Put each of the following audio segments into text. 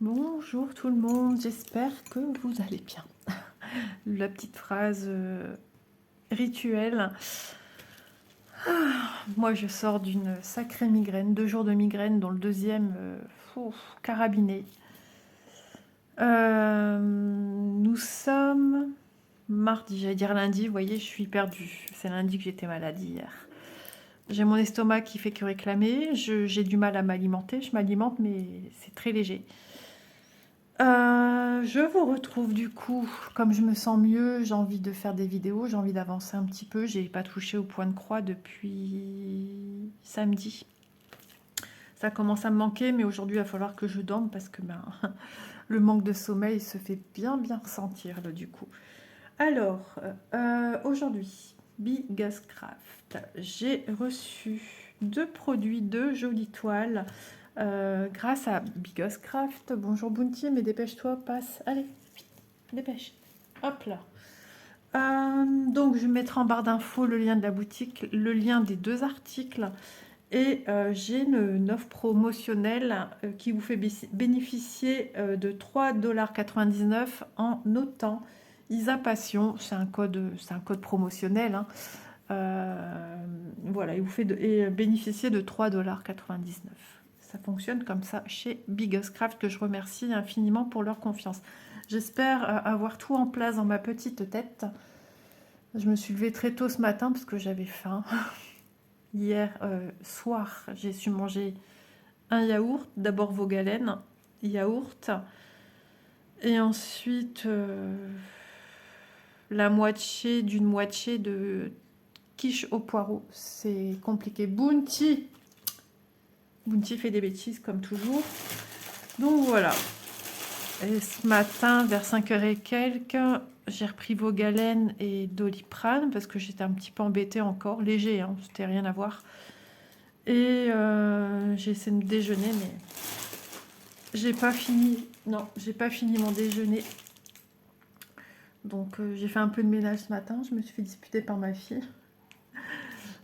Bonjour tout le monde, j'espère que vous allez bien. La petite phrase rituelle. Moi je sors d'une sacrée migraine, 2 jours de migraine dont le deuxième carabiné. Nous sommes mardi, j'allais dire lundi, vous voyez je suis perdue. C'est lundi que j'étais malade hier. J'ai mon estomac qui fait que réclamer, j'ai du mal à m'alimenter, je m'alimente mais c'est très léger. Je vous retrouve du coup, comme je me sens mieux, j'ai envie de faire des vidéos, j'ai envie d'avancer un petit peu. J'ai pas touché au point de croix depuis samedi. Ça commence à me manquer, mais aujourd'hui il va falloir que je dorme parce que le manque de sommeil se fait bien ressentir là, du coup. Alors, aujourd'hui, Bigascraft, j'ai reçu 2 produits, 2 jolies toiles. Grâce à Bigoscraft. Bonjour Bounty, mais dépêche-toi, passe. Allez, dépêche. Hop là. Donc je mettrai en barre d'infos le lien de la boutique, le lien des 2 articles. Et j'ai une offre promotionnelle qui vous fait bénéficier de 3,99 $ en notant Isa Passion. C'est un code promotionnel. Hein. Voilà, il vous fait bénéficier de 3,99 $. Ça fonctionne comme ça chez Bigoscraft, que je remercie infiniment pour leur confiance. J'espère avoir tout en place dans ma petite tête. Je me suis levée très tôt ce matin parce que j'avais faim. Hier soir, j'ai su manger un yaourt. D'abord Vaugalène, yaourt. Et ensuite, la moitié d'une moitié de quiche au poireau. C'est compliqué. Bounty fait des bêtises comme toujours. Donc voilà. Et ce matin, vers 5h et quelques, j'ai repris Vaugalène et Doliprane parce que j'étais un petit peu embêtée encore. Léger, hein, c'était rien à voir. Et j'ai essayé de déjeuner, mais j'ai pas fini. Non, j'ai pas fini mon déjeuner. Donc j'ai fait un peu de ménage ce matin. Je me suis fait disputer par ma fille.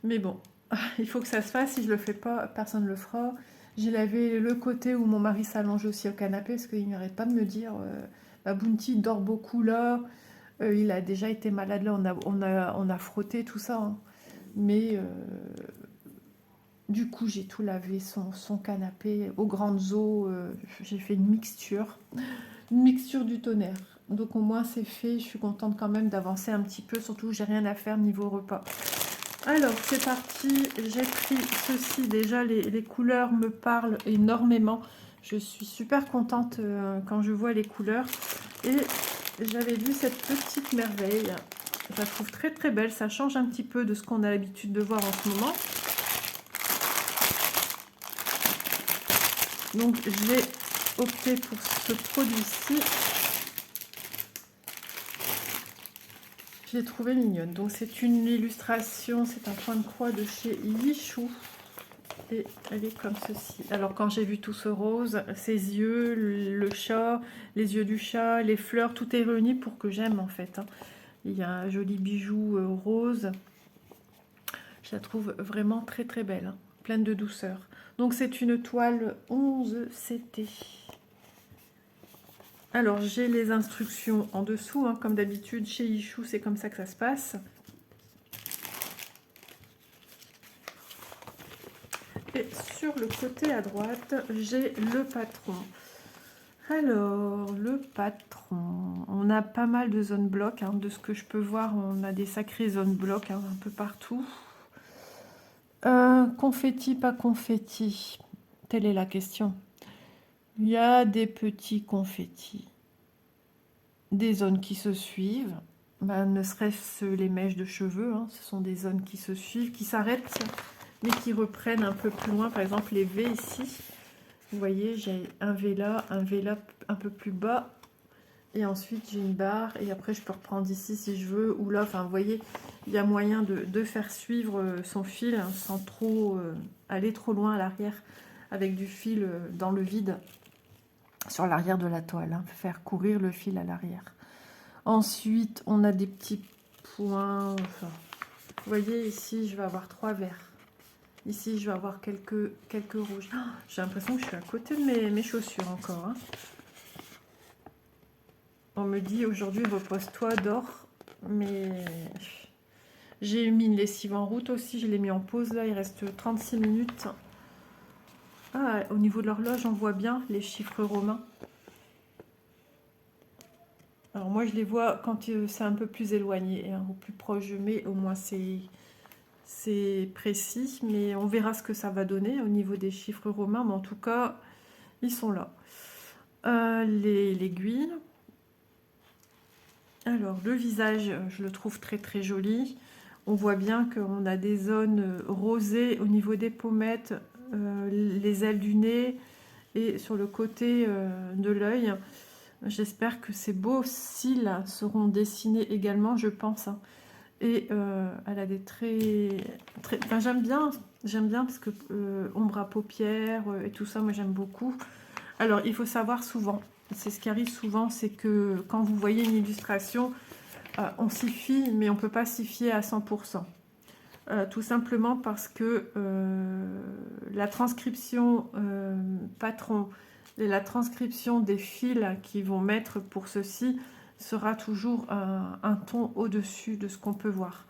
Mais bon, il faut que ça se fasse. Si je le fais pas, personne ne le fera. J'ai lavé le côté où mon mari s'allonge aussi au canapé parce qu'il n'arrête pas de me dire Bounty dort beaucoup là. Il a déjà été malade là. On a frotté tout ça. Hein. Mais du coup, j'ai tout lavé son canapé aux grandes eaux. J'ai fait une mixture du tonnerre. Donc au moins c'est fait. Je suis contente quand même d'avancer un petit peu. Surtout que j'ai rien à faire niveau repas. Alors, c'est parti. J'ai pris ceci. Déjà, les couleurs me parlent énormément. Je suis super contente quand je vois les couleurs. Et j'avais vu cette petite merveille. Je la trouve très belle. Ça change un petit peu de ce qu'on a l'habitude de voir en ce moment. Donc, j'ai opté pour ce produit-ci. Je l'ai trouvée mignonne. Donc, c'est une illustration. C'est un point de croix de chez Yichou. Et elle est comme ceci. Alors quand j'ai vu tout ce rose, ses yeux, le chat, les yeux du chat, les fleurs, tout est réuni pour que j'aime en fait. Hein. Il y a un joli bijou rose. Je la trouve vraiment très belle, hein, pleine de douceur. Donc c'est une toile 11 CT. Alors j'ai les instructions en dessous, hein, comme d'habitude chez Yichou, c'est comme ça que ça se passe. Et sur le côté à droite, j'ai le patron. Alors, le patron, on a pas mal de zones blocs, hein, de ce que je peux voir, on a des sacrées zones blocs hein, un peu partout. Confetti, pas confetti, telle est la question. Il y a des petits confettis, des zones qui se suivent, ne serait-ce les mèches de cheveux, hein, ce sont des zones qui se suivent, qui s'arrêtent, mais qui reprennent un peu plus loin, par exemple les V ici. Vous voyez, j'ai un V là un peu plus bas. Et ensuite, j'ai une barre. Et après, je peux reprendre ici si je veux. Ou là, enfin, vous voyez, il y a moyen de faire suivre son fil hein, sans trop aller trop loin à l'arrière. Avec du fil dans le vide sur l'arrière de la toile. Hein, faire courir le fil à l'arrière. Ensuite, on a des petits points. Enfin, vous voyez, ici, je vais avoir 3 verts. Ici, je vais avoir quelques rouges. Oh, j'ai l'impression que je suis à côté de mes chaussures encore. Hein. On me dit aujourd'hui repose-toi, dors. Mais j'ai mis une lessive en route aussi, je l'ai mis en pause là, il reste 36 minutes. Ah, au niveau de l'horloge, on voit bien les chiffres romains. Alors moi je les vois quand c'est un peu plus éloigné, hein, au plus proche je mets, au moins c'est précis, mais on verra ce que ça va donner au niveau des chiffres romains, mais en tout cas ils sont là. L'aiguille. Alors le visage, je le trouve très très joli. On voit bien qu'on a des zones rosées au niveau des pommettes, les ailes du nez et sur le côté de l'œil. J'espère que ces beaux cils seront dessinés également, je pense, hein. Et elle a des très enfin, j'aime bien parce que ombre à paupières et tout ça, moi j'aime beaucoup. Alors il faut savoir souvent, c'est ce qui arrive souvent, c'est que quand vous voyez une illustration, on s'y fie, mais on ne peut pas s'y fier à 100%. Tout simplement parce que la transcription patron et la transcription des fils qu'ils vont mettre pour ceci sera toujours un ton au-dessus de ce qu'on peut voir.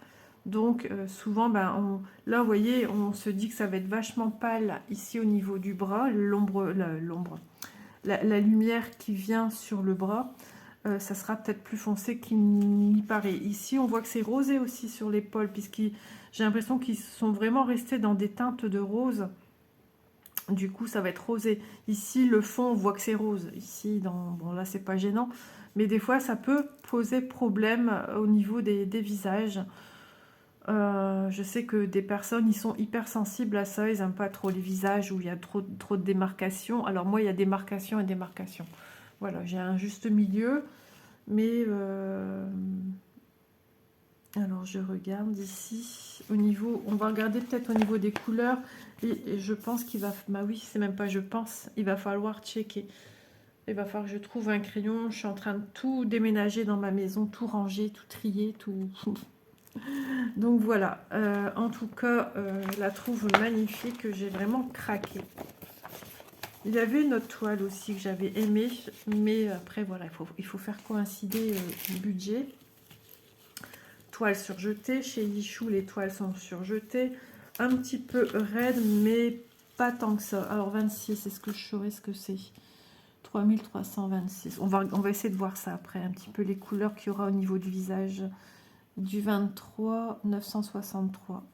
Donc souvent, ben, là vous voyez, on se dit que ça va être vachement pâle ici au niveau du bras, la lumière qui vient sur le bras. Ça sera peut-être plus foncé qu'il n'y paraît. Ici, on voit que c'est rosé aussi sur l'épaule, puisque j'ai l'impression qu'ils sont vraiment restés dans des teintes de rose. Du coup, ça va être rosé. Ici, le fond, on voit que c'est rose. Ici, bon, là, c'est pas gênant. Mais des fois, ça peut poser problème au niveau des visages. Je sais que des personnes, ils sont hyper sensibles à ça. Ils n'aiment pas trop les visages où il y a trop de démarcations. Alors moi, il y a démarcation et démarcation. Voilà, j'ai un juste milieu. Mais alors je regarde ici au niveau, on va regarder peut-être au niveau des couleurs et je pense qu'il va, bah oui, c'est même pas je pense, il va falloir checker. Il va falloir que je trouve un crayon. Je suis en train de tout déménager dans ma maison, tout ranger, tout trier, tout. Donc voilà. En tout cas, je la trouve magnifique. J'ai vraiment craqué. Il y avait une autre toile aussi que j'avais aimée, mais après voilà, il faut faire coïncider le budget. Toile surjetée, chez Yichou les toiles sont surjetées, un petit peu raide, mais pas tant que ça. Alors 26, est-ce que je saurais ce que c'est? 3326. On va essayer de voir ça après, un petit peu les couleurs qu'il y aura au niveau du visage. Du 23 963.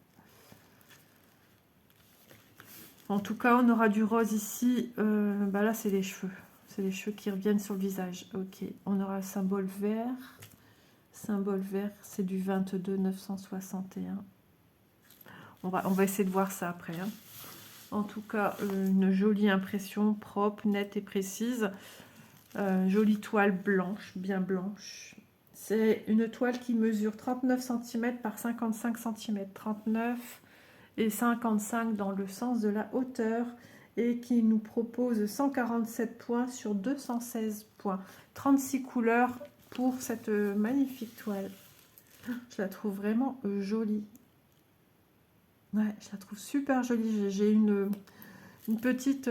En tout cas, on aura du rose ici. Bah là, c'est les cheveux. C'est les cheveux qui reviennent sur le visage. Ok, on aura un symbole vert. Symbole vert, c'est du 22 961. On va essayer de voir ça après. Hein. En tout cas, une jolie impression, propre, nette et précise. Jolie toile blanche, bien blanche. C'est une toile qui mesure 39 cm par 55 cm. 39 et 55 dans le sens de la hauteur. Et qui nous propose 147 points sur 216 points. 36 couleurs pour cette magnifique toile. Je la trouve vraiment jolie. Ouais, je la trouve super jolie. J'ai une petite...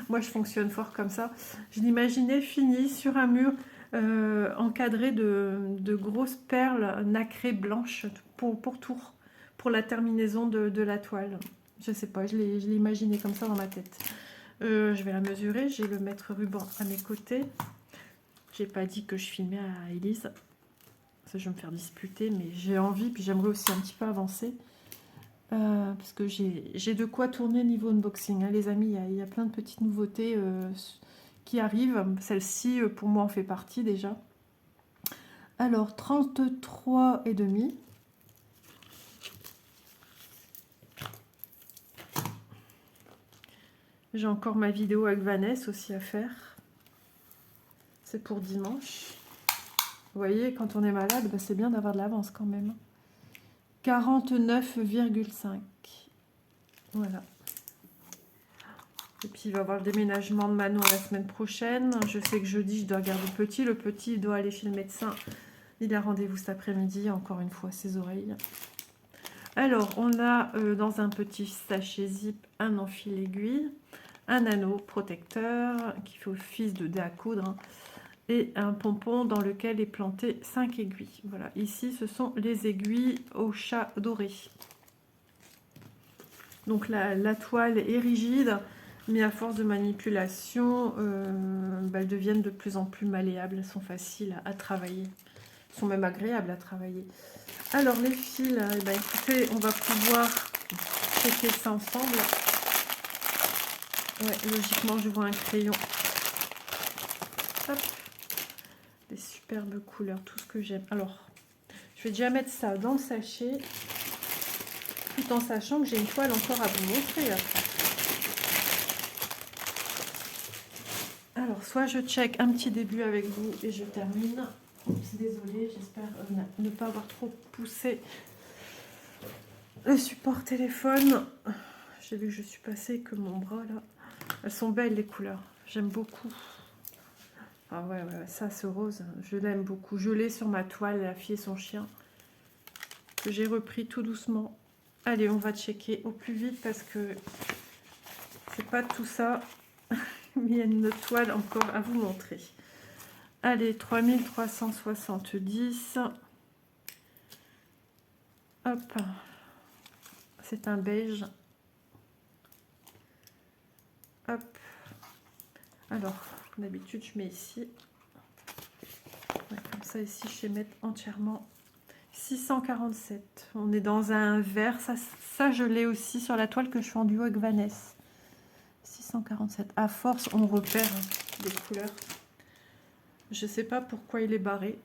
moi, je fonctionne fort comme ça. Je l'imaginais finie sur un mur encadré de grosses perles nacrées blanches pour tour, pour la terminaison de la toile. Je sais pas, je l'ai imaginé comme ça dans ma tête. Je vais la mesurer. J'ai le mètre ruban à mes côtés. J'ai pas dit que je filmais à Élise. Ça, je vais me faire disputer, mais j'ai envie, puis j'aimerais aussi un petit peu avancer. Parce que j'ai de quoi tourner niveau unboxing, hein, les amis. Il y a plein de petites nouveautés qui arrivent. Celle-ci, pour moi, en fait partie déjà. Alors, 33,5. J'ai encore ma vidéo avec Vanessa aussi à faire. C'est pour dimanche. Vous voyez, quand on est malade, bah, c'est bien d'avoir de l'avance quand même. 49,5. Voilà. Et puis il va y avoir le déménagement de Manon la semaine prochaine. Je sais que jeudi, je dois garder le petit. Le petit doit aller chez le médecin. Il a rendez-vous cet après-midi, encore une fois, ses oreilles. Alors, on a dans un petit sachet zip un enfil aiguille, un anneau protecteur qui fait office de dé à coudre. et un pompon dans lequel est planté 5 aiguilles. Voilà, ici ce sont les aiguilles au chat doré. Donc la toile est rigide, mais à force de manipulation, elles deviennent de plus en plus malléables, elles sont faciles à travailler, elles sont même agréables à travailler. Alors les fils, écoutez, on va pouvoir checker ça ensemble. Ouais, logiquement je vois un crayon. Hop. Des superbes couleurs, tout ce que j'aime. Alors, je vais déjà mettre ça dans le sachet, tout en sachant que j'ai une toile encore à vous montrer après. Alors, soit je check un petit début avec vous et je termine. Oups, désolée, j'espère ne pas avoir trop poussé le support téléphone. J'ai vu que je suis passée que mon bras là. Elles sont belles les couleurs, j'aime beaucoup. Ah ouais, ça ce rose, je l'aime beaucoup. Je l'ai sur ma toile, la fille et son chien, que j'ai repris tout doucement. Allez, on va checker au plus vite parce que c'est pas tout ça, mais il y a une toile encore à vous montrer. Allez, 3370. Hop, c'est un beige. Hop. Alors, d'habitude, je mets ici. Ouais, comme ça, ici, je vais mettre entièrement 647. On est dans un vert. Ça je l'ai aussi sur la toile que je fais en duo avec Vanessa. 647. À force, on repère des couleurs. Je sais pas pourquoi il est barré.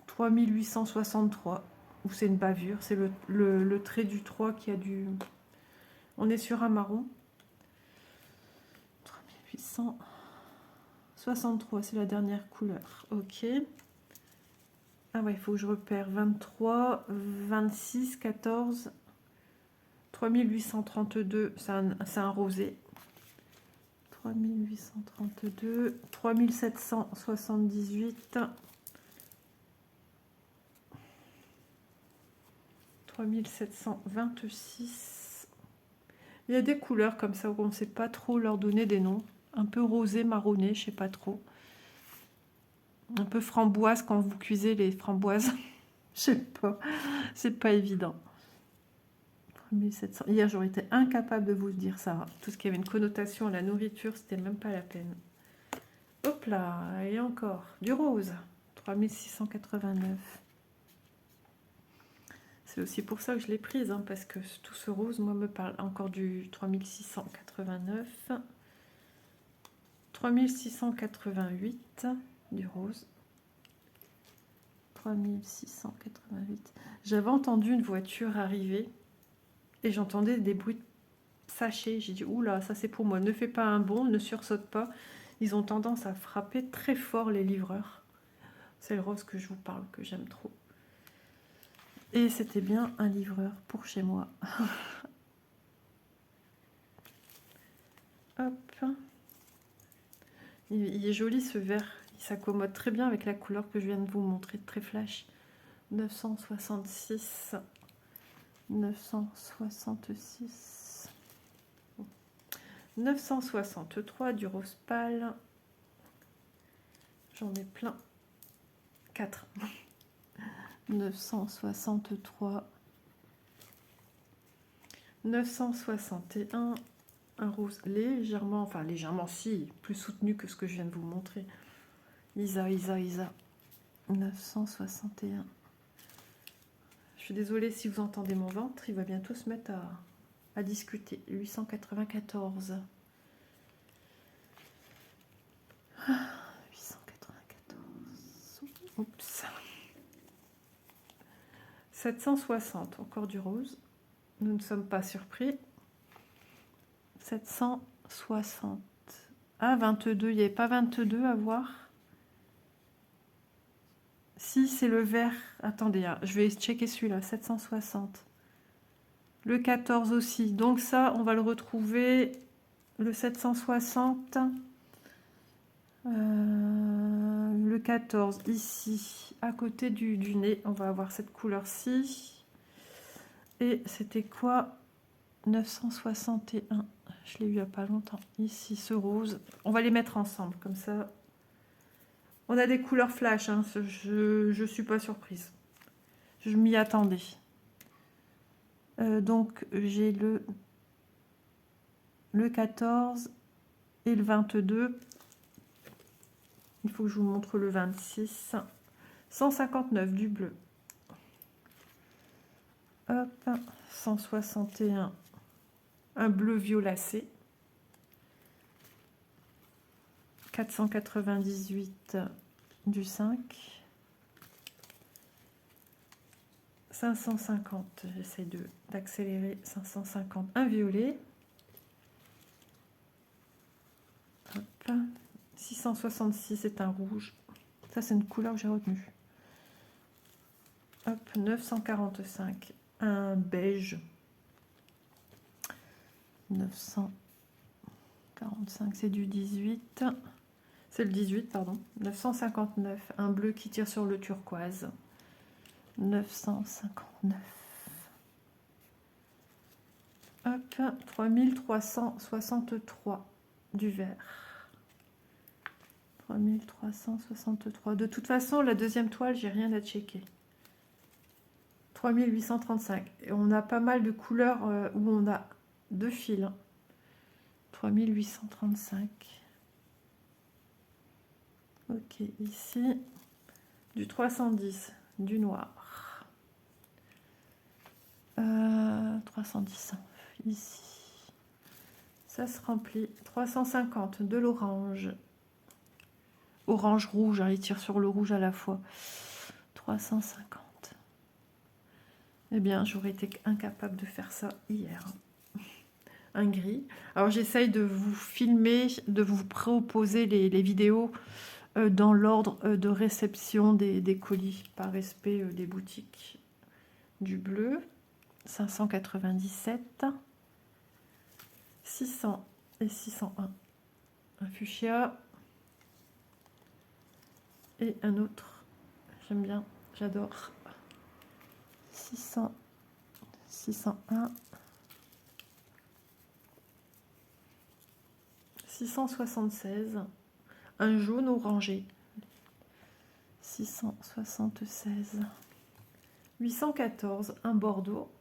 3863. Ou c'est une bavure. C'est le trait du 3 qui a du... On est sur un marron. 3863, c'est la dernière couleur. Ok. Ah ouais, il faut que je repère 23, 26, 14, 3832, c'est un rosé. 3832, 3778, 3726. Il y a des couleurs comme ça où on ne sait pas trop leur donner des noms. Un peu rosé, marronné, je sais pas trop. Un peu framboise quand vous cuisez les framboises. Je sais pas, c'est pas évident. 3700. Hier, j'aurais été incapable de vous dire ça. Tout ce qui avait une connotation à la nourriture, c'était même pas la peine. Hop là, et encore du rose. 3689. C'est aussi pour ça que je l'ai prise, hein, parce que tout ce rose, moi, me parle encore du 3689. 3688 du rose. 3688. J'avais entendu une voiture arriver et j'entendais des bruits de sachets. J'ai dit, oula, ça c'est pour moi. Ne fais pas un bond, ne sursaute pas. Ils ont tendance à frapper très fort les livreurs. C'est le rose que je vous parle, que j'aime trop. Et c'était bien un livreur pour chez moi. Hop. Il est joli ce vert. Il s'accommode très bien avec la couleur que je viens de vous montrer, très flash. 966. 966. 963 du rose pâle. J'en ai plein. 4. 963. 961. Un rose légèrement, enfin légèrement si, plus soutenu que ce que je viens de vous montrer. Isa. 961. Je suis désolée si vous entendez mon ventre, il va bientôt se mettre à discuter. 894. 894. Oups. 760, encore du rose. Nous ne sommes pas surpris. 760. Ah, 22. Il n'y avait pas 22 à voir. Si, c'est le vert. Attendez, hein, je vais checker celui-là. 760. Le 14 aussi. Donc ça, on va le retrouver. Le 760. Le 14, ici, à côté du nez. On va avoir cette couleur-ci. Et c'était quoi? 961. Je l'ai eu il n'y a pas longtemps. Ici, ce rose. On va les mettre ensemble, comme ça, On a des couleurs flash, hein. Je suis pas surprise. Je m'y attendais. Donc j'ai le 14 et le 22. Il faut que je vous montre le 26. 159 du bleu. Hop, 161, un bleu violacé. 498 du 5. 550, j'essaie d'accélérer. 550, un violet. Hop. 666 c'est un rouge. Ça c'est une couleur que j'ai retenue. Hop, 945, un beige. 945, c'est du 18. C'est le 18, pardon. 959, un bleu qui tire sur le turquoise. 959. Hop, 3363 du vert. 3363. De toute façon, la deuxième toile, j'ai rien à checker. 3835. Et on a pas mal de couleurs où on a deux fils. 3835. Ok, ici, du 310, du noir. 310, ici. Ça se remplit. 350, de l'orange. Orange-rouge, hein, il tire sur le rouge à la fois. 350. Eh bien, j'aurais été incapable de faire ça hier. Un gris. Alors, j'essaye de vous filmer, de vous proposer les vidéos dans l'ordre de réception des colis, par respect des boutiques. Du bleu, 597. 600 et 601. Un fuchsia. Et un autre. J'aime bien, j'adore. 600, 601. 676, un jaune orangé. 676. 814, un bordeaux.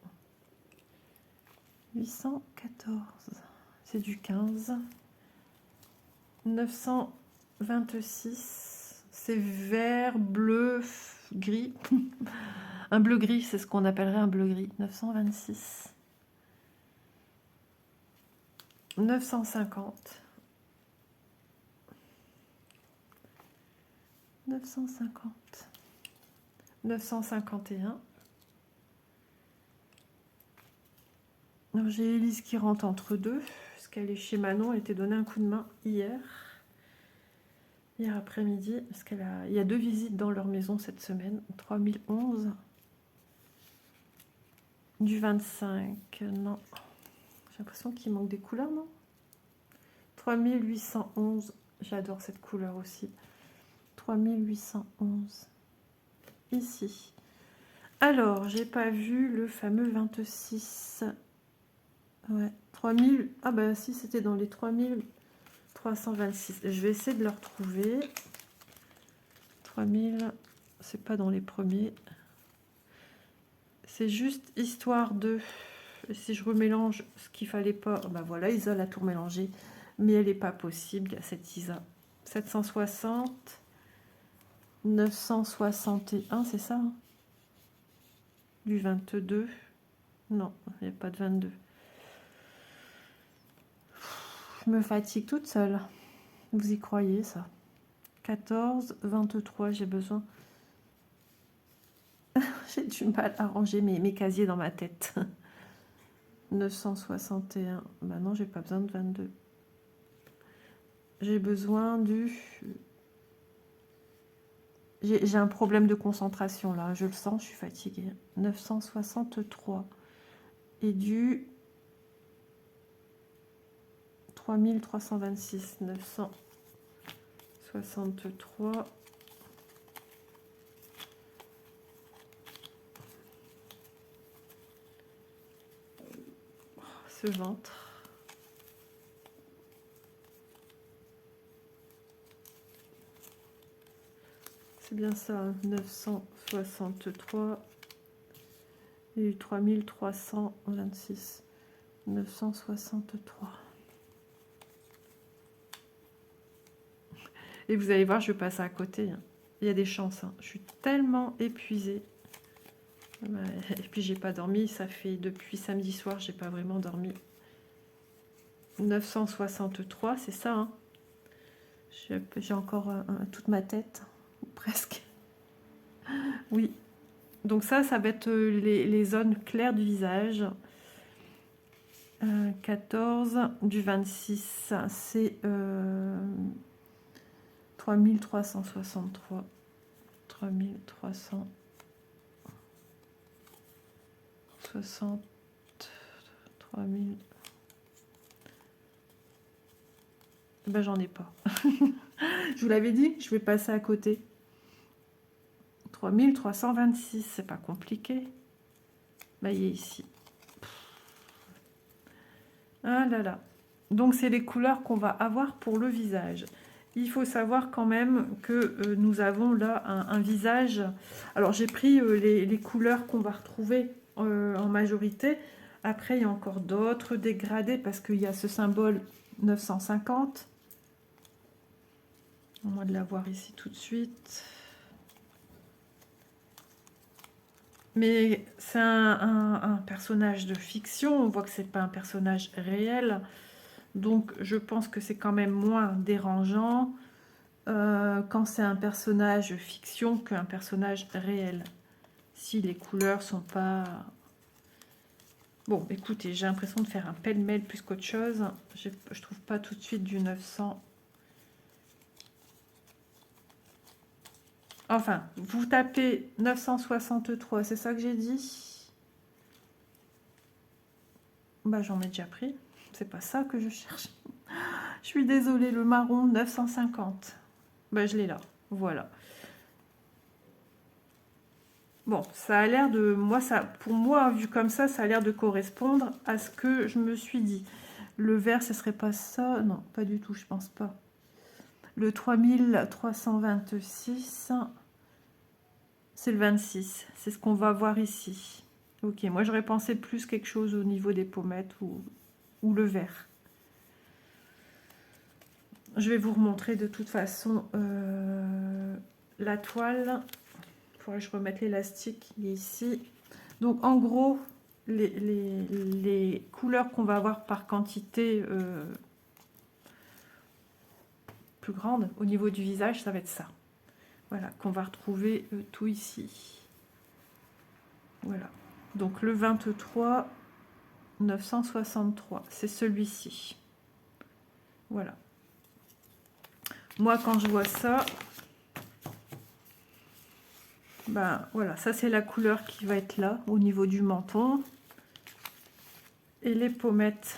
814, c'est du 15. 926, c'est vert, bleu, gris. Un bleu gris, c'est ce qu'on appellerait un bleu gris. 926. 950. 950. 951. J'ai Élise qui rentre entre deux, parce qu'elle est chez Manon, elle était donné un coup de main hier après-midi, parce il y a deux visites dans leur maison cette semaine. 3011. Du 25, non. J'ai l'impression qu'il manque des couleurs, non? 3811, j'adore cette couleur aussi. 3811. Ici. Alors, j'ai pas vu le fameux 26. Ouais, 3000. Ah bah si, c'était dans les 3326. Je vais essayer de le retrouver. 3000, c'est pas dans les premiers. C'est juste histoire de... Si je remélange ce qu'il fallait pas... Bah voilà, Isa l'a tout mélangé. Mais elle n'est pas possible, il y a cette Isa. 760. 961, c'est ça hein? Du 22. Non, il n'y a pas de 22. Je me fatigue toute seule. Vous y croyez, ça? 14, 23, j'ai besoin. J'ai du mal à ranger mes casiers dans ma tête. 961. Bah non, j'ai pas besoin de 22. J'ai besoin du... J'ai un problème de concentration là, je le sens, je suis fatiguée. 963. Et du 3326. 963. Ce ventre. C'est bien ça, hein, 963. Il y a eu 3326. 963. Et vous allez voir, je passe à côté. Hein. Il y a des chances. Hein. Je suis tellement épuisée. Et puis j'ai pas dormi. Ça fait depuis samedi soir, j'ai pas vraiment dormi. 963, c'est ça. Hein. J'ai encore toute ma tête, ou presque. Oui. Donc ça va être les zones claires du visage. 14 du 26, c'est 3363. 3360. 3000. Ben j'en ai pas. Je vous l'avais dit, je vais passer à côté. 3326, c'est pas compliqué. Ben, il est ici. Ah là là. Donc c'est les couleurs qu'on va avoir pour le visage. Il faut savoir quand même que nous avons là un visage. Alors j'ai pris les couleurs qu'on va retrouver en majorité. Après il y a encore d'autres dégradés parce qu'il y a ce symbole 950. On va de l'avoir ici tout de suite. Mais c'est un personnage de fiction. On voit que c'est pas un personnage réel. Donc je pense que c'est quand même moins dérangeant quand c'est un personnage fiction qu'un personnage réel. Si les couleurs sont pas... Bon, écoutez, j'ai l'impression de faire un pêle-mêle plus qu'autre chose. Je trouve pas tout de suite du 900. Enfin, vous tapez 963, c'est ça que j'ai dit? Bah j'en ai déjà pris. C'est pas ça que je cherche. Je suis désolée, le marron 950. Bah je l'ai là. Voilà. Bon, ça a l'air de... pour moi, vu comme ça a l'air de correspondre à ce que je me suis dit. Le vert, ce serait pas ça? Non, pas du tout, je pense pas. Le 3326, c'est le 26. C'est ce qu'on va voir ici. Ok, moi j'aurais pensé plus quelque chose au niveau des pommettes ou le vert. Je vais vous remontrer de toute façon la toile. Il faudrait que je remette l'élastique, il est ici. Donc en gros, les couleurs qu'on va avoir par quantité plus grande au niveau du visage, ça va être ça. Voilà, qu'on va retrouver tout ici. Voilà. Donc le 23 963, c'est celui-ci. Voilà. Moi, quand je vois ça, ben voilà, ça c'est la couleur qui va être là, au niveau du menton. Et les pommettes,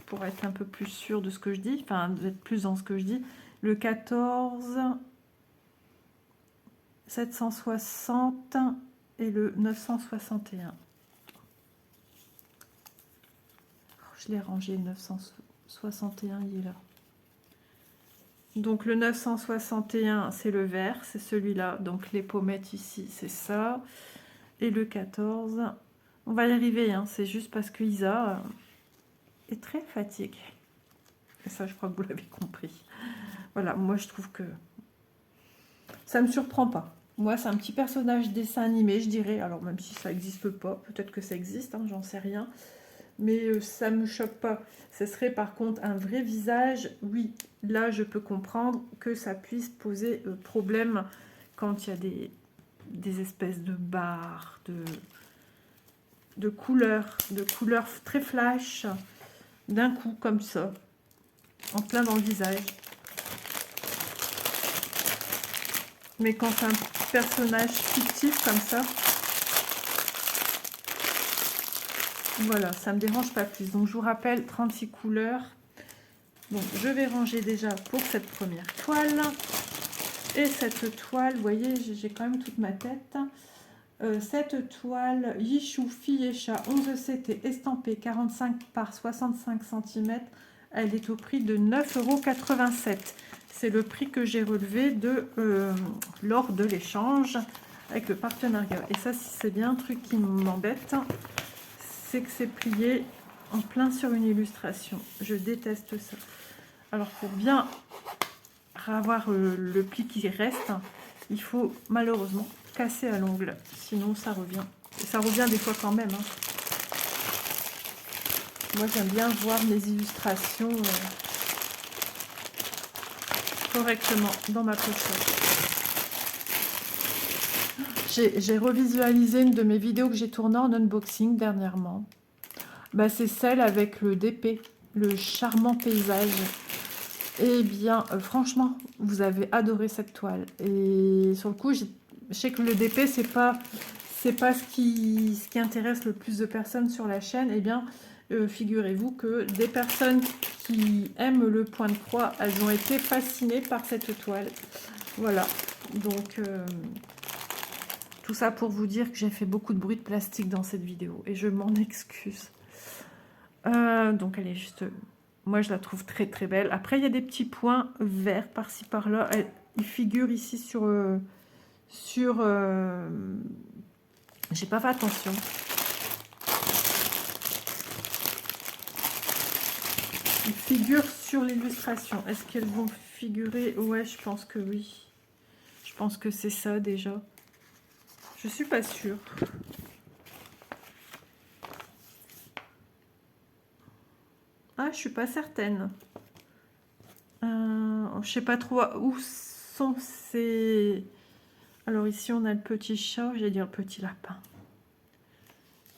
pour être un peu plus sûr de ce que je dis, enfin d'être plus dans ce que je dis, le 14 760 et le 961. Je l'ai rangé, le 961, il est là. Donc le 961, c'est le vert, c'est celui-là. Donc les pommettes ici, c'est ça. Et le 14, on va y arriver, hein. C'est juste parce que Isa est très fatiguée. Et ça, je crois que vous l'avez compris. Voilà, moi je trouve que ça ne me surprend pas. Moi, c'est un petit personnage dessin animé, je dirais. Alors même si ça n'existe pas, peut-être que ça existe, hein, j'en sais rien. Mais ça ne me choque pas. Ce serait par contre un vrai visage, oui, là je peux comprendre que ça puisse poser problème quand il y a des espèces de barres, de couleurs très flash, d'un coup comme ça, en plein dans le visage. Mais quand c'est un personnage fictif comme ça, voilà, ça ne me dérange pas plus. Donc je vous rappelle, 36 couleurs. Donc je vais ranger déjà pour cette première toile. Et cette toile, vous voyez, j'ai quand même toute ma tête. Cette toile Yishu Fille et Chat 11 CT estampée 45 par 65 cm. Elle est au prix de 9,87 €. C'est le prix que j'ai relevé lors de l'échange avec le partenariat. Et ça, c'est bien un truc qui m'embête, c'est que c'est plié en plein sur une illustration. Je déteste ça. Alors, pour bien avoir le pli qui reste, il faut malheureusement casser à l'ongle. Sinon, ça revient. Et ça revient des fois quand même. Hein. Moi, j'aime bien voir mes illustrations correctement dans ma pochette. J'ai revisualisé une de mes vidéos que j'ai tournées en unboxing dernièrement. Bah, c'est celle avec le DP, le charmant paysage. Eh bien, franchement, vous avez adoré cette toile. Et sur le coup, je sais que le DP, c'est pas ce qui intéresse le plus de personnes sur la chaîne. Eh bien, figurez-vous que des personnes qui aiment le point de croix, elles ont été fascinées par cette toile. Voilà. Donc, tout ça pour vous dire que j'ai fait beaucoup de bruit de plastique dans cette vidéo. Et je m'en excuse. Donc, elle est juste... Moi, je la trouve très très belle. Après, il y a des petits points verts par-ci par-là. Il figure ici sur... J'ai pas fait attention. Il figure sur l'illustration. Est-ce qu'elles vont figurer? Ouais, je pense que oui. Je pense que c'est ça déjà. Je suis pas sûre. Ah, je suis pas certaine. Je sais pas trop où sont ces... Alors ici, on a le petit chat, j'allais dire le petit lapin.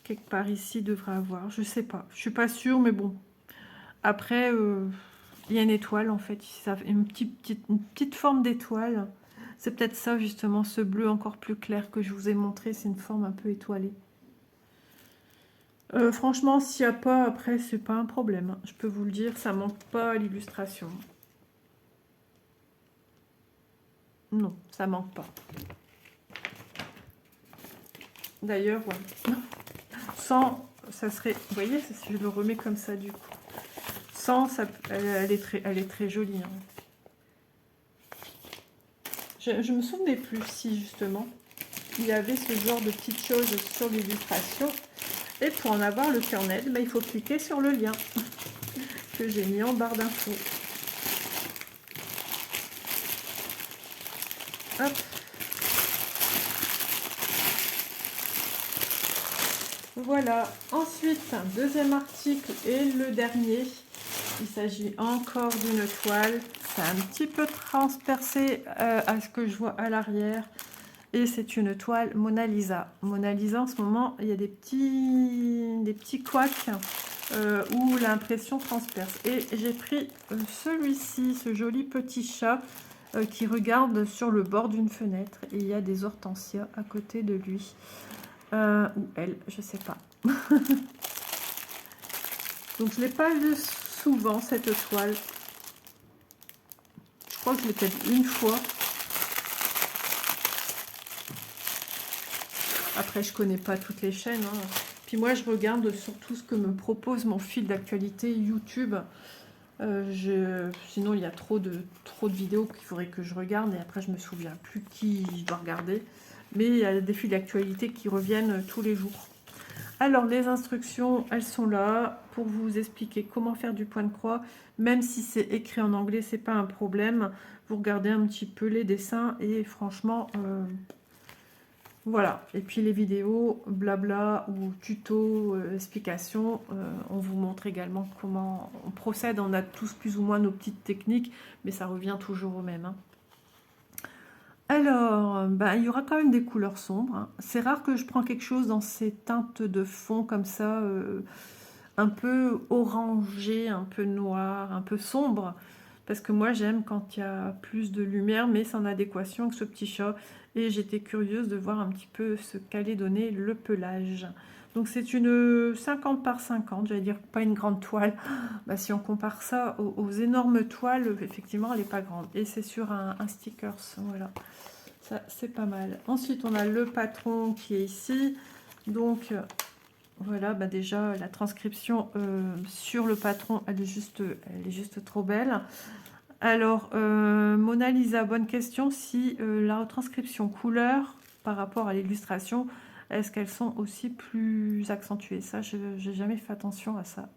Quelque part ici, il devrait avoir. Je sais pas. Je suis pas sûre, mais bon. Après, il y a une étoile en fait. Une petite forme d'étoile. C'est peut-être ça justement, ce bleu encore plus clair que je vous ai montré. C'est une forme un peu étoilée. Franchement, s'il n'y a pas, après, c'est pas un problème. Je peux vous le dire, ça manque pas à l'illustration. Non, ça manque pas. D'ailleurs, ouais. Sans, ça serait... Vous voyez, je le remets comme ça du coup. Sans, ça, elle est très jolie. Hein. Je me souvenais plus si justement il y avait ce genre de petites choses sur l'illustration. Et pour en avoir le carnet, bah, il faut cliquer sur le lien que j'ai mis en barre d'infos. Hop. Voilà. Ensuite, un deuxième article et le dernier. Il s'agit encore d'une toile. C'est un petit peu transpercé à ce que je vois à l'arrière. Et c'est une toile Mona Lisa. Mona Lisa, en ce moment, il y a des petits couacs où l'impression transperce. Et j'ai pris celui-ci, ce joli petit chat qui regarde sur le bord d'une fenêtre. Et il y a des hortensias à côté de lui. Ou elle, je sais pas. Donc, je ne l'ai pas vue souvent, cette toile. Je crois que je l'ai peut-être une fois. Après, je connais pas toutes les chaînes. Hein. Puis moi, je regarde surtout ce que me propose mon fil d'actualité YouTube. Sinon, il y a trop de vidéos qu'il faudrait que je regarde. Et après, je me souviens plus qui je dois regarder. Mais il y a des fils d'actualité qui reviennent tous les jours. Alors, les instructions, elles sont là pour vous expliquer comment faire du point de croix. Même si c'est écrit en anglais, c'est pas un problème. Vous regardez un petit peu les dessins et franchement... Voilà, et puis les vidéos, blabla ou tuto, explications, on vous montre également comment on procède. On a tous plus ou moins nos petites techniques, mais ça revient toujours au même. Hein. Alors, il y aura quand même des couleurs sombres. Hein. C'est rare que je prends quelque chose dans ces teintes de fond comme ça, un peu orangé, un peu noir, un peu sombre. Parce que moi, j'aime quand il y a plus de lumière, mais c'est en adéquation avec ce petit chat. Et j'étais curieuse de voir un petit peu ce qu'allait donner le pelage. Donc, c'est une 50 par 50, j'allais dire pas une grande toile. Bah, si on compare ça aux énormes toiles, effectivement, elle n'est pas grande. Et c'est sur un stickers, voilà. Ça, c'est pas mal. Ensuite, on a le patron qui est ici. Donc, Voilà, bah déjà, la transcription sur le patron, elle est juste trop belle. Alors, Mona Lisa, bonne question. Si la retranscription couleur par rapport à l'illustration, est-ce qu'elles sont aussi plus accentuées? Ça, je n'ai jamais fait attention à ça.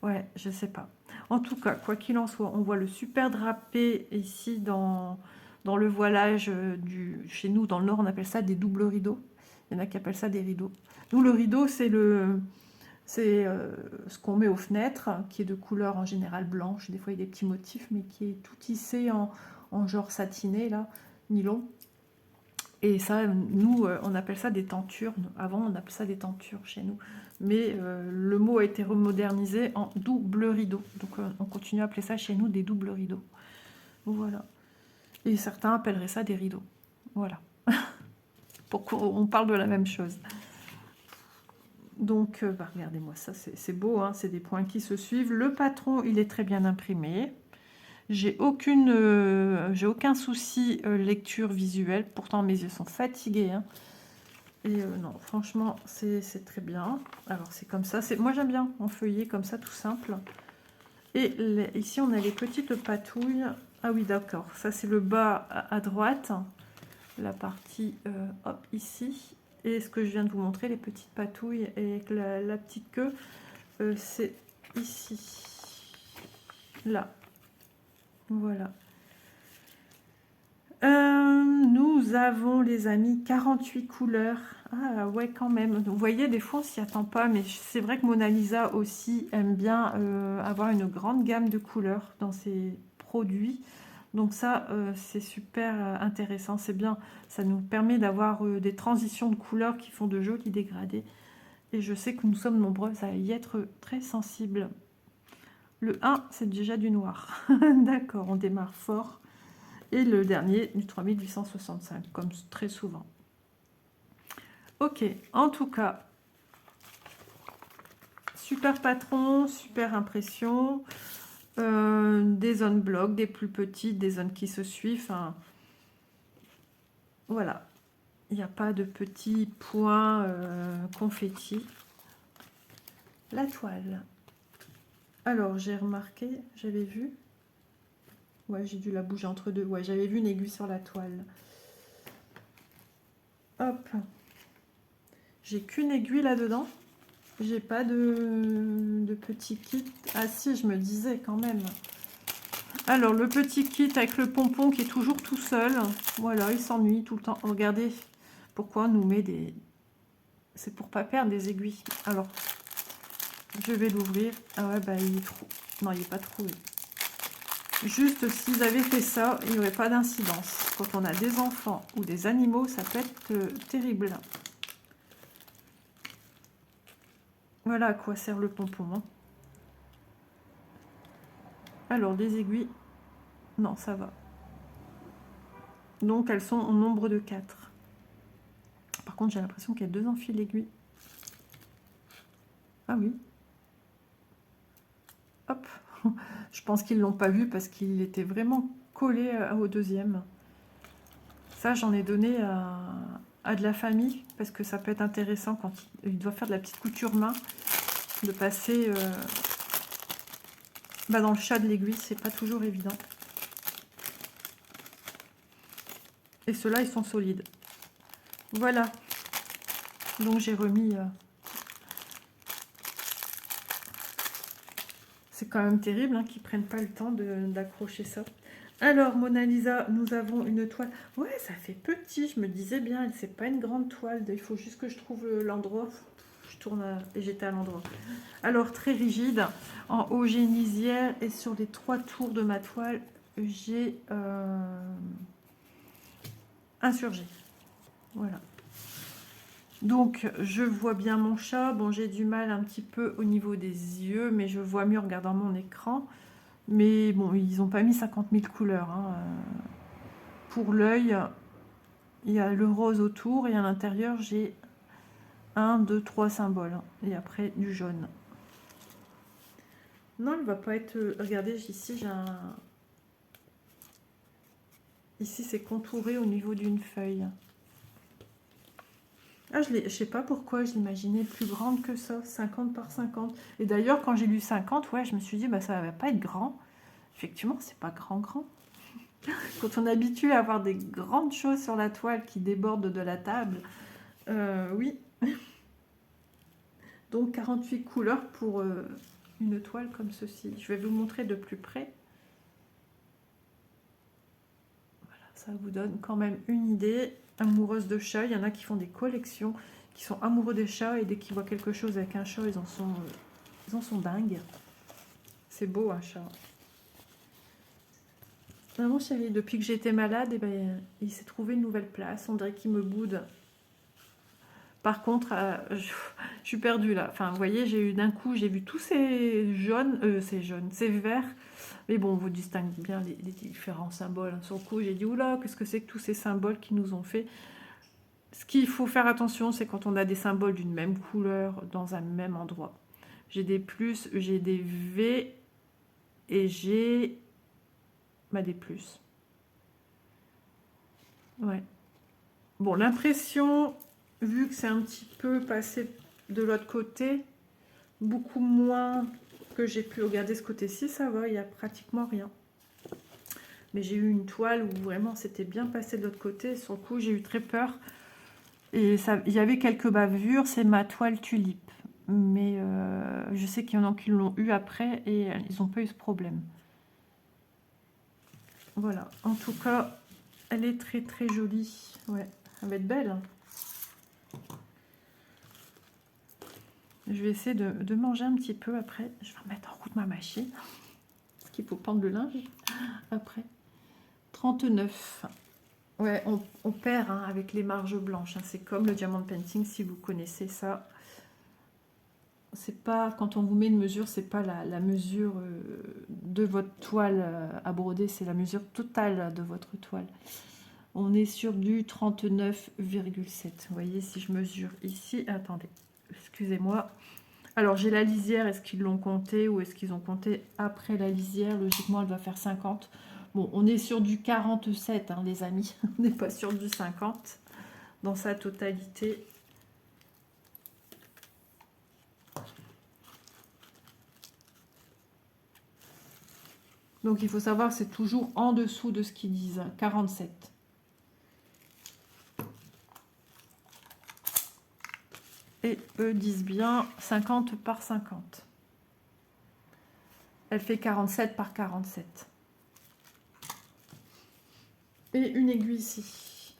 Ouais, je sais pas. En tout cas, quoi qu'il en soit, on voit le super drapé ici dans le voilage chez nous, dans le Nord, on appelle ça des doubles rideaux. Il y en a qui appellent ça des rideaux. Nous, le rideau, c'est ce qu'on met aux fenêtres, qui est de couleur en général blanche. Des fois, il y a des petits motifs, mais qui est tout tissé en genre satiné, là, nylon. Et ça, nous, on appelle ça des tentures. Avant, on appelait ça des tentures chez nous. Mais le mot a été remodernisé en double rideau. Donc, on continue à appeler ça chez nous des doubles rideaux. Voilà. Et certains appelleraient ça des rideaux. Voilà. Pour qu'on parle de la même chose. Donc, bah, regardez-moi ça, c'est beau, hein, c'est des points qui se suivent. Le patron, il est très bien imprimé. J'ai aucun souci lecture visuelle. Pourtant, mes yeux sont fatigués. Hein. Et non, franchement, c'est très bien. Alors, c'est comme ça. Moi, j'aime bien en feuillet comme ça, tout simple. Et ici, on a les petites patouilles. Ah oui, d'accord. Ça, c'est le bas à droite. La partie, hop, ici. Et ce que je viens de vous montrer, les petites patouilles avec la petite queue, c'est ici. Là. Voilà. Nous avons, les amis, 48 couleurs. Ah ouais, quand même. Vous voyez, des fois, on s'y attend pas. Mais c'est vrai que Mona Lisa aussi aime bien avoir une grande gamme de couleurs dans ses produits. Donc ça, c'est super intéressant. C'est bien. Ça nous permet d'avoir des transitions de couleurs qui font de jolis dégradés. Et je sais que nous sommes nombreuses à y être très sensibles. Le 1, c'est déjà du noir. D'accord, on démarre fort. Et le dernier, du 3865, comme très souvent. Ok, en tout cas, super patron, super impression. Des zones blocs, des plus petites, des zones qui se suivent. Enfin, voilà. Il n'y a pas de petits points confettis. La toile. Alors, j'ai remarqué, j'avais vu. Ouais, j'ai dû la bouger entre deux. Ouais, j'avais vu une aiguille sur la toile. Hop. J'ai qu'une aiguille là-dedans. J'ai pas de petit kit. Ah si, je me disais quand même. Alors, le petit kit avec le pompon qui est toujours tout seul. Voilà, il s'ennuie tout le temps. Regardez pourquoi on nous met des... C'est pour pas perdre des aiguilles. Alors, je vais l'ouvrir. Ah ouais, bah il est trop... Non, il n'est pas trouvé. Juste, s'ils avaient fait ça, il n'y aurait pas d'incidence. Quand on a des enfants ou des animaux, ça peut être terrible. Voilà à quoi sert le pompon. Hein. Alors, des aiguilles, non, ça va. Donc, elles sont au nombre de 4. Par contre, j'ai l'impression qu'il y a 2 enfils d'aiguilles. Ah oui. Hop. Je pense qu'ils ne l'ont pas vu parce qu'il était vraiment collé au deuxième. Ça, j'en ai donné à de la famille parce que ça peut être intéressant quand il doit faire de la petite couture main, de passer dans le chat de l'aiguille, c'est pas toujours évident. Et ceux-là, ils sont solides. Voilà. Donc j'ai remis... C'est quand même terrible hein, qu'ils ne prennent pas le temps d'accrocher ça. Alors, Mona Lisa, nous avons une toile. Ouais, ça fait petit, je me disais bien, c'est pas une grande toile. Il faut juste que je trouve l'endroit. Je tourne et j'étais à l'endroit. Alors, très rigide, en haut génisière et sur les 3 tours de ma toile, j'ai insurgé. Voilà. Donc, je vois bien mon chat. Bon, j'ai du mal un petit peu au niveau des yeux, mais je vois mieux en regardant mon écran. Mais bon, ils n'ont pas mis 50 000 couleurs. Hein. Pour l'œil, il y a le rose autour et à l'intérieur, j'ai 1, 2, 3 symboles. Et après, du jaune. Non, il ne va pas être... Regardez, ici, j'ai un... Ici, c'est contouré au niveau d'une feuille. Ah, je sais pas pourquoi, je l'imaginais plus grande que ça, 50 par 50. Et d'ailleurs, quand j'ai lu 50, ouais, je me suis dit, bah ça va pas être grand. Effectivement, c'est pas grand, grand. Quand on est habitué à avoir des grandes choses sur la toile qui débordent de la table, oui. Donc 48 couleurs pour une toile comme ceci. Je vais vous montrer de plus près. Voilà, ça vous donne quand même une idée. Amoureuse de chat, il y en a qui font des collections, qui sont amoureux des chats et dès qu'ils voient quelque chose avec un chat, ils en sont dingues. C'est beau un chat. Ah, mon chéri, depuis que j'étais malade, eh ben, il s'est trouvé une nouvelle place. On dirait qu'il me boude. Par contre, je suis perdue là. Enfin, vous voyez, j'ai eu d'un coup, j'ai vu tous ces verts. Mais bon, on vous distingue bien les différents symboles. Sur le coup, j'ai dit, oula, qu'est-ce que c'est que tous ces symboles qui nous ont fait? Ce qu'il faut faire attention, c'est quand on a des symboles d'une même couleur dans un même endroit. J'ai des plus, j'ai des V et j'ai des plus. Ouais. Bon, l'impression, vu que c'est un petit peu passé de l'autre côté, beaucoup moins que j'ai pu regarder ce côté-ci, ça va, il n'y a pratiquement rien. Mais j'ai eu une toile où vraiment c'était bien passé de l'autre côté. Sur le coup, j'ai eu très peur. Et ça, il y avait quelques bavures, c'est ma toile tulipe. Mais je sais qu'il y en a qui l'ont eu après et ils n'ont pas eu ce problème. Voilà, en tout cas, elle est très très jolie. Ouais, elle va être belle. Hein. Je vais essayer de manger un petit peu après. Je vais remettre en route ma machine. Parce qu'il faut prendre le linge après. 39. Ouais, on perd hein, avec les marges blanches. Hein. C'est comme le diamond painting, si vous connaissez ça. C'est pas, quand on vous met une mesure, c'est pas la mesure de votre toile à broder, c'est la mesure totale de votre toile. On est sur du 39,7. Vous voyez, si je mesure ici, attendez, excusez-moi. Alors, j'ai la lisière, est-ce qu'ils l'ont compté ou est-ce qu'ils ont compté après la lisière? Logiquement, elle doit faire 50. Bon, on est sur du 47, hein, les amis. On n'est pas sur du 50 dans sa totalité. Donc, il faut savoir que c'est toujours en dessous de ce qu'ils disent, 47. Et eux disent bien 50 par 50. Elle fait 47 par 47. Et une aiguille ici.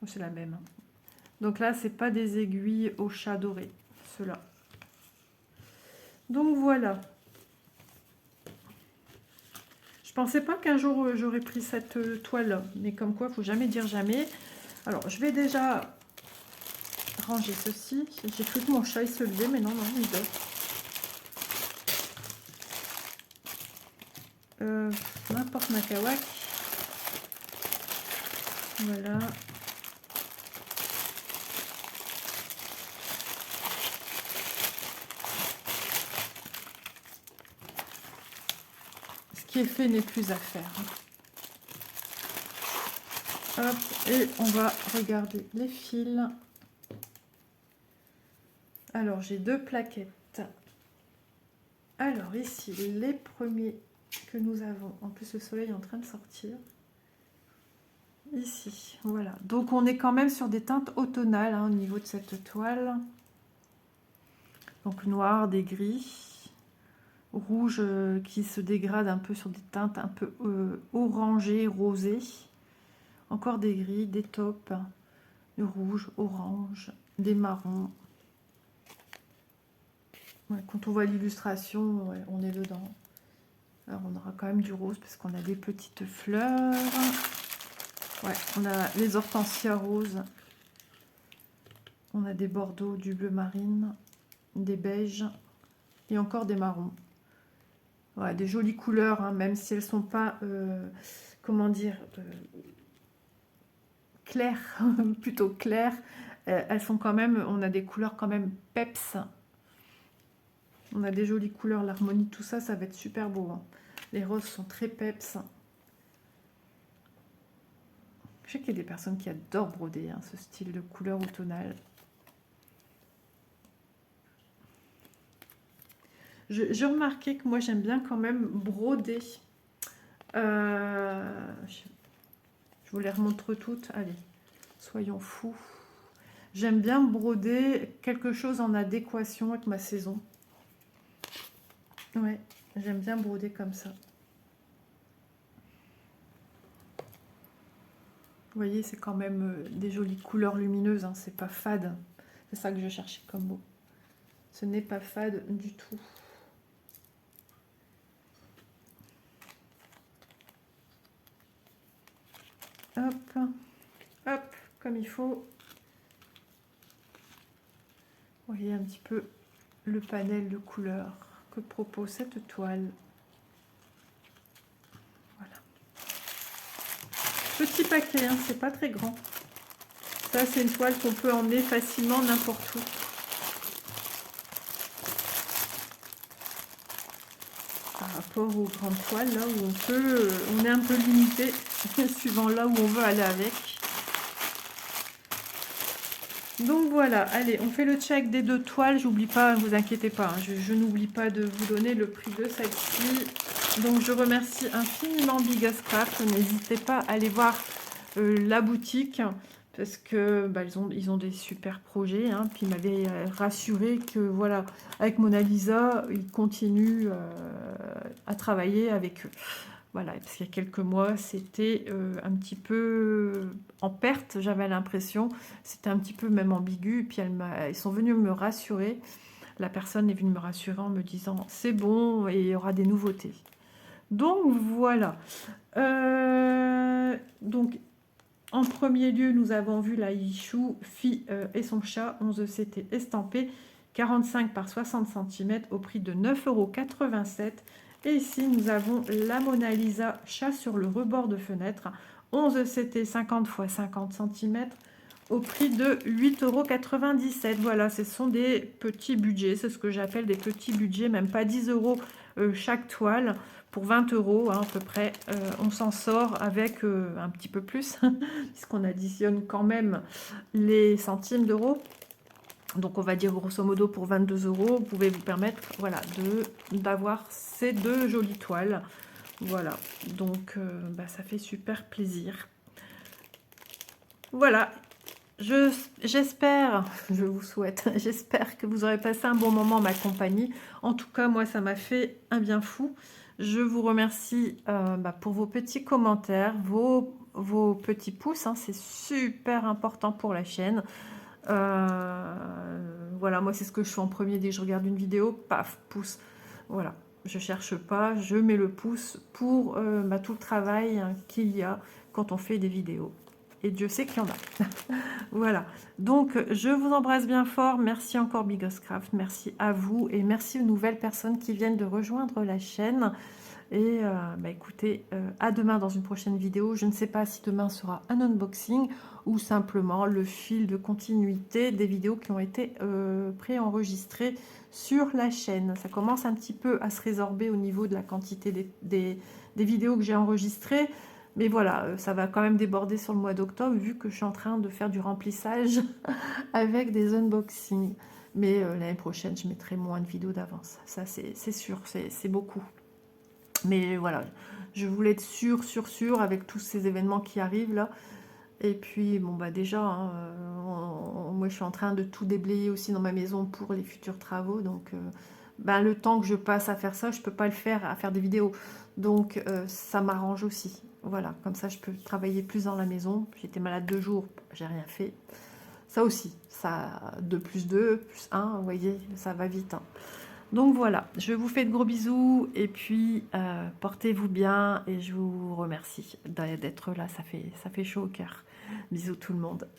C'est la même. Donc là, c'est pas des aiguilles au chat doré, ceux-là. Donc voilà. Je pensais pas qu'un jour j'aurais pris cette toile, mais comme quoi, faut jamais dire jamais. Alors, je vais déjà ranger ceci. J'ai cru que mon chat il se levait, mais non, il dort. N'importe Nakawak. Voilà. Ce qui est fait n'est plus à faire. Hop, et on va regarder les fils. Alors, j'ai deux plaquettes. Alors, ici, les premiers que nous avons. En plus, le soleil est en train de sortir. Ici, voilà. Donc, on est quand même sur des teintes automnales hein, au niveau de cette toile. Donc, noir, des gris, rouge qui se dégrade un peu sur des teintes un peu orangées, rosées. Encore des gris, des taupes, du rouge, orange, des marrons. Ouais, quand on voit l'illustration, ouais, on est dedans. Alors, on aura quand même du rose parce qu'on a des petites fleurs. Ouais, on a les hortensias roses. On a des bordeaux, du bleu marine, des beiges et encore des marrons. Ouais, des jolies couleurs, hein, même si elles sont pas, comment dire, claires, plutôt claires. Elles sont quand même, on a des couleurs quand même peps. On a des jolies couleurs, l'harmonie, tout ça, ça va être super beau. Hein. Les roses sont très peps. Je sais qu'il y a des personnes qui adorent broder, hein, ce style de couleur automnale. Je remarquais que moi j'aime bien quand même broder. Je vous les remontre toutes. Allez, soyons fous. J'aime bien broder quelque chose en adéquation avec ma saison. Ouais, j'aime bien broder comme ça. Vous voyez, c'est quand même des jolies couleurs lumineuses, hein, c'est pas fade. C'est ça que je cherchais comme mot. Ce n'est pas fade du tout. Hop, hop, comme il faut. Vous voyez un petit peu le panel de couleurs que propose cette toile. Voilà. Petit paquet, hein, c'est pas très grand. Ça, c'est une toile qu'on peut emmener facilement n'importe où. Par rapport aux grandes toiles, là où on est un peu limité, suivant là où on veut aller avec. Donc voilà, allez, on fait le check des 2 toiles. J'oublie pas, ne vous inquiétez pas, hein, je n'oublie pas de vous donner le prix de celle-ci. Donc je remercie infiniment Bigoscraft. N'hésitez pas à aller voir la boutique parce que bah, ils ont des super projets. Hein. Puis ils m'avaient rassuré que voilà, avec Mona Lisa, ils continuent à travailler avec eux. Voilà, parce qu'il y a quelques mois, c'était un petit peu en perte, j'avais l'impression. C'était un petit peu même ambigu. Et puis ils sont venus me rassurer. La personne est venue me rassurer en me disant c'est bon et il y aura des nouveautés. Donc voilà. Donc en premier lieu, nous avons vu la Yichou, fille et son chat, 11 CT estampé, 45 par 60 cm au prix de 9,87 €. Et ici, nous avons la Mona Lisa, chat sur le rebord de fenêtre, 11 CT 50 x 50 cm au prix de 8,97 €. Voilà, ce sont des petits budgets, c'est ce que j'appelle des petits budgets, même pas 10 € chaque toile. Pour 20 € hein, à peu près, on s'en sort avec un petit peu plus, puisqu'on additionne quand même les centimes d'euros. Donc on va dire grosso modo pour 22 €, vous pouvez vous permettre voilà, d'avoir ces 2 jolies toiles. Voilà, donc bah, ça fait super plaisir. Voilà, j'espère, je vous souhaite, j'espère que vous aurez passé un bon moment en ma compagnie. En tout cas, moi, ça m'a fait un bien fou. Je vous remercie bah, pour vos petits commentaires, vos petits pouces. Hein, c'est super important pour la chaîne. Voilà, moi, c'est ce que je fais en premier dès que je regarde une vidéo. Paf, pouce. Voilà, je cherche pas, je mets le pouce pour bah, tout le travail hein, qu'il y a quand on fait des vidéos. Et Dieu sait qu'il y en a. Voilà, donc je vous embrasse bien fort. Merci encore Bigoscraft, merci à vous et merci aux nouvelles personnes qui viennent de rejoindre la chaîne. Et bah écoutez, à demain dans une prochaine vidéo. Je ne sais pas si demain sera un unboxing ou simplement le fil de continuité des vidéos qui ont été préenregistrées sur la chaîne. Ça commence un petit peu à se résorber au niveau de la quantité des vidéos que j'ai enregistrées. Mais voilà, ça va quand même déborder sur le mois d'octobre vu que je suis en train de faire du remplissage avec des unboxings. Mais l'année prochaine, je mettrai moins de vidéos d'avance. Ça, c'est sûr, c'est beaucoup. Mais voilà, je voulais être sûre avec tous ces événements qui arrivent là. Et puis, bon, bah déjà, hein, moi, je suis en train de tout déblayer aussi dans ma maison pour les futurs travaux. Donc, bah, le temps que je passe à faire ça, je peux pas le faire, à faire des vidéos. Donc, ça m'arrange aussi. Voilà, comme ça, je peux travailler plus dans la maison. J'étais malade 2 jours, j'ai rien fait. Ça aussi, ça 2 plus 2 plus 1, vous voyez, ça va vite. Hein. Donc voilà, je vous fais de gros bisous et puis portez-vous bien et je vous remercie d'être là, ça fait chaud au cœur. Bisous tout le monde.